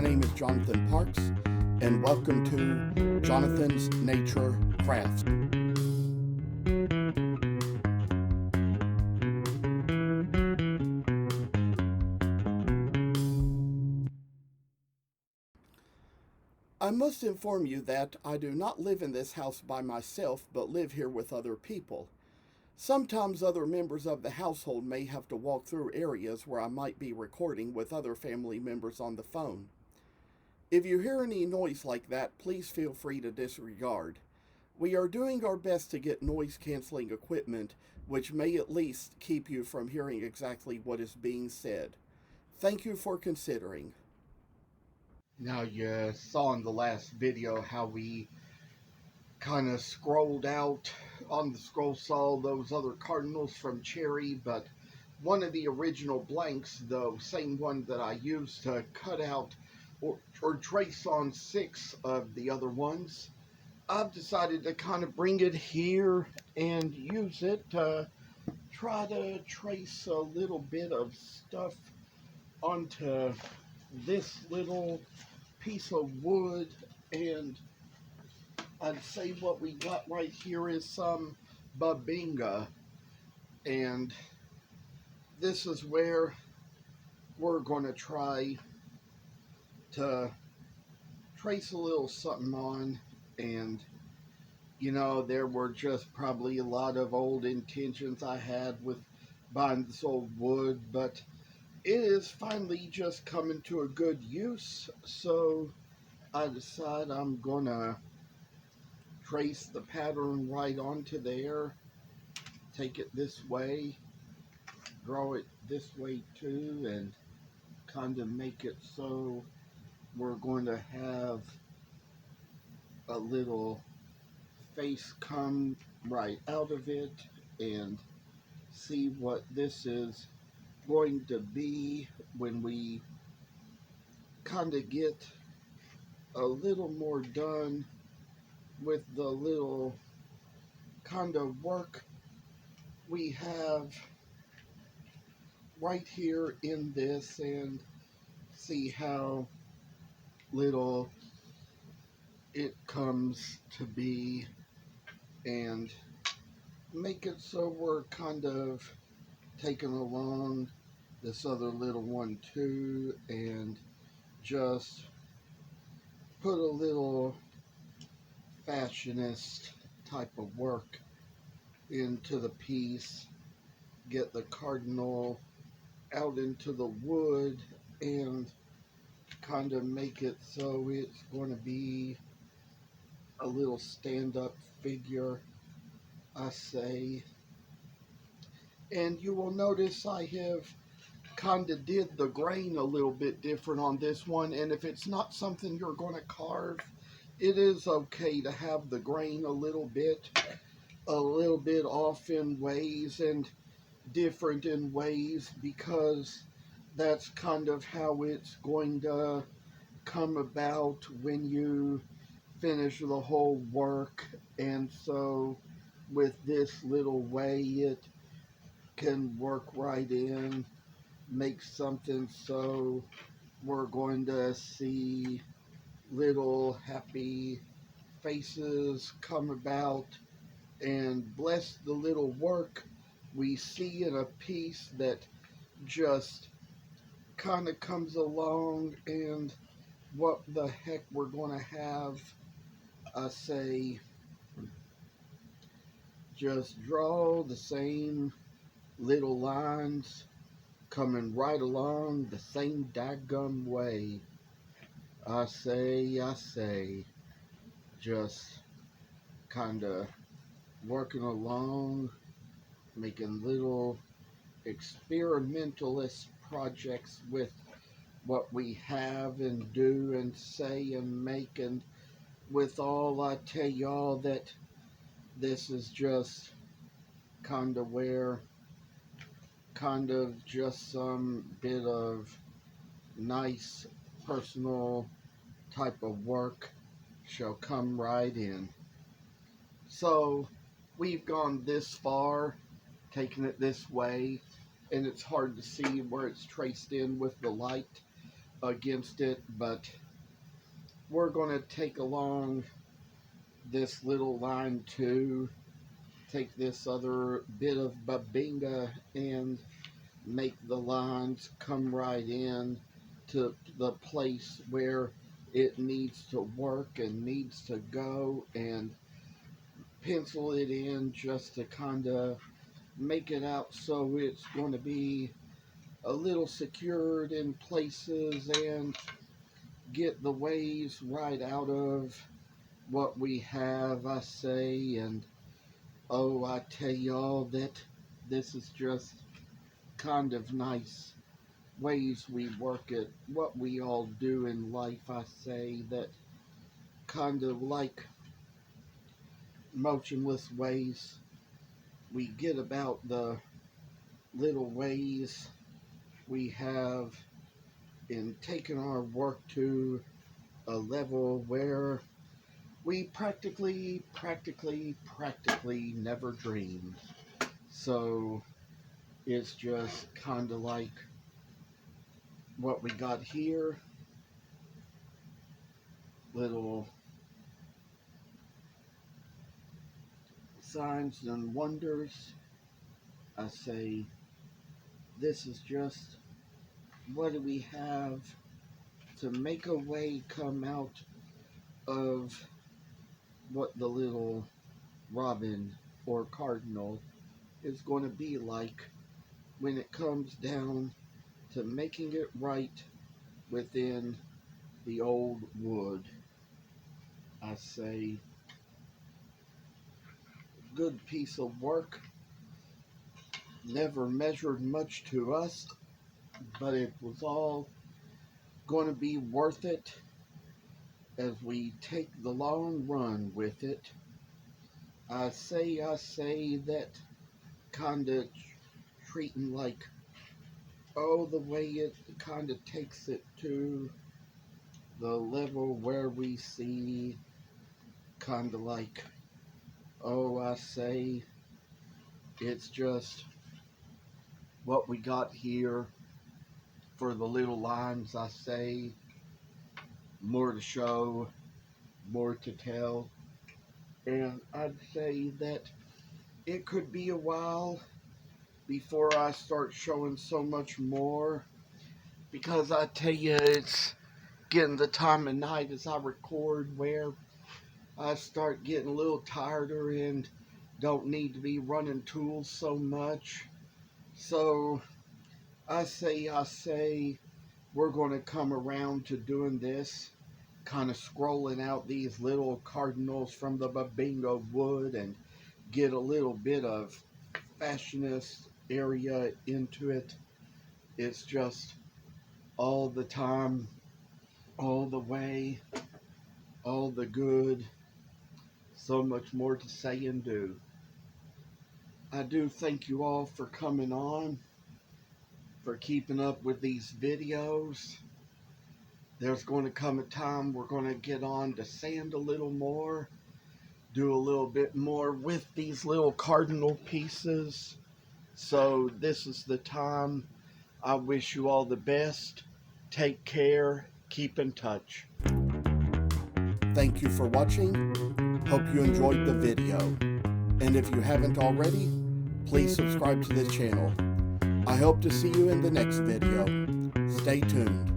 My name is Jonathan Parks, and welcome to Jonathan's Nature Crafts. I must inform you that I do not live in this house by myself, but live here with other people. Sometimes other members of the household may have to walk through areas where I might be recording with other family members on the phone. If you hear any noise like that, please feel free to disregard. We are doing our best to get noise canceling equipment, which may at least keep you from hearing exactly what is being said. Thank you for considering. Now, you saw in the last video how we kind of scrolled out on the scroll, saw those other cardinals from Cherry, but one of the original blanks, the same one that I used to cut out or trace on 6 of the other ones, I've decided to kind of bring it here and use it to try to trace a little bit of stuff onto this little piece of wood. And I'd say what we got right here is some Bubinga, and this is where we're going to try to trace a little something on. And you know, there were just probably a lot of old intentions I had with buying this old wood, but it is finally just coming to a good use, so I decide I'm gonna trace the pattern right onto there, take it this way, draw it this way too, and kind of make it so we're going to have a little face come right out of it, and see what this is going to be when we kind of get a little more done with the little kind of work we have right here in this, and see how little it comes to be, and make it so we're kind of taking along this other little one too, and just put a little fashionist type of work into the piece, get the cardinal out into the wood, and kind of make it so it's going to be a little stand-up figure, I say. And you will notice I have kind of did the grain a little bit different on this one, and if it's not something you're going to carve, it is okay to have the grain a little bit off in ways and different in ways, because that's kind of how it's going to come about when you finish the whole work. And so with this little way, it can work right in, make something so we're going to see little happy faces come about, and bless the little work we see in a piece that just kind of comes along. And what the heck we're going to have, I say, just draw the same little lines coming right along the same daggum way. I say, just kind of working along, making little experimentalist projects with what we have and do and say and make. And with all, I tell y'all that this is just kind of where kind of just some bit of nice personal type of work shall come right in. So we've gone this far, taking it this way, and it's hard to see where it's traced in with the light, against it, but we're going to take along this little line too. Take this other bit of Bubinga and make the lines come right in to the place where it needs to work and needs to go, and pencil it in just to kind of make it out so it's going to be a little secured in places and get the waves right out of what we have, I say. And oh, I tell y'all that this is just kind of nice ways we work at what we all do in life, I say, that kind of like motionless ways. We get about the little ways we have in taking our work to a level where we practically never dreamed. So it's just kind of like what we got here, little signs and wonders. I say, this is just what do we have to make a way come out of what the little robin or cardinal is going to be like when it comes down to making it right within the old wood. I say, good piece of work, never measured much to us, but it was all going to be worth it as we take the long run with it. I say that kind of treating like, oh, the way it kind of takes it to the level where we see kind of like, oh, I say, it's just what we got here for the little lines. I say, more to show, more to tell, and I'd say that it could be a while before I start showing so much more, because I tell you, it's getting the time of night as I record where I start getting a little tireder and don't need to be running tools so much. So I say we're going to come around to doing this, kind of scrolling out these little cardinals from the Bubinga wood and get a little bit of fashionist area into it. It's just all the time, all the way, all the good, so much more to say and do. I do thank you all for coming on, for keeping up with these videos. There's going to come a time we're going to get on to sand a little more, do a little bit more with these little cardinal pieces. So this is the time. I wish you all the best. Take care. Keep in touch. Thank you for watching. Hope you enjoyed the video. And if you haven't already, please subscribe to the channel. I hope to see you in the next video. Stay tuned.